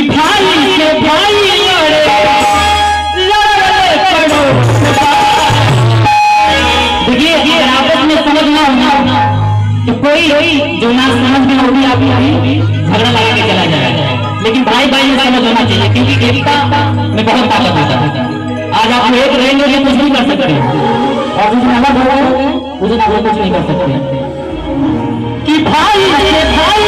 भाई से भाई देखिए आपस में समझना होगा तो कोई जो ना समझ में होगी आप झगड़ा लगा के चला जाएगा, लेकिन भाई भाई में समझ होना चाहिए क्योंकि एकता में बहुत ताकत होता है। आज आप एक रहेंगे तो कुछ नहीं कर सकते और जिस दिन अलग हो गए उस दिन आप कुछ नहीं कर सकते। कि भाई से भाई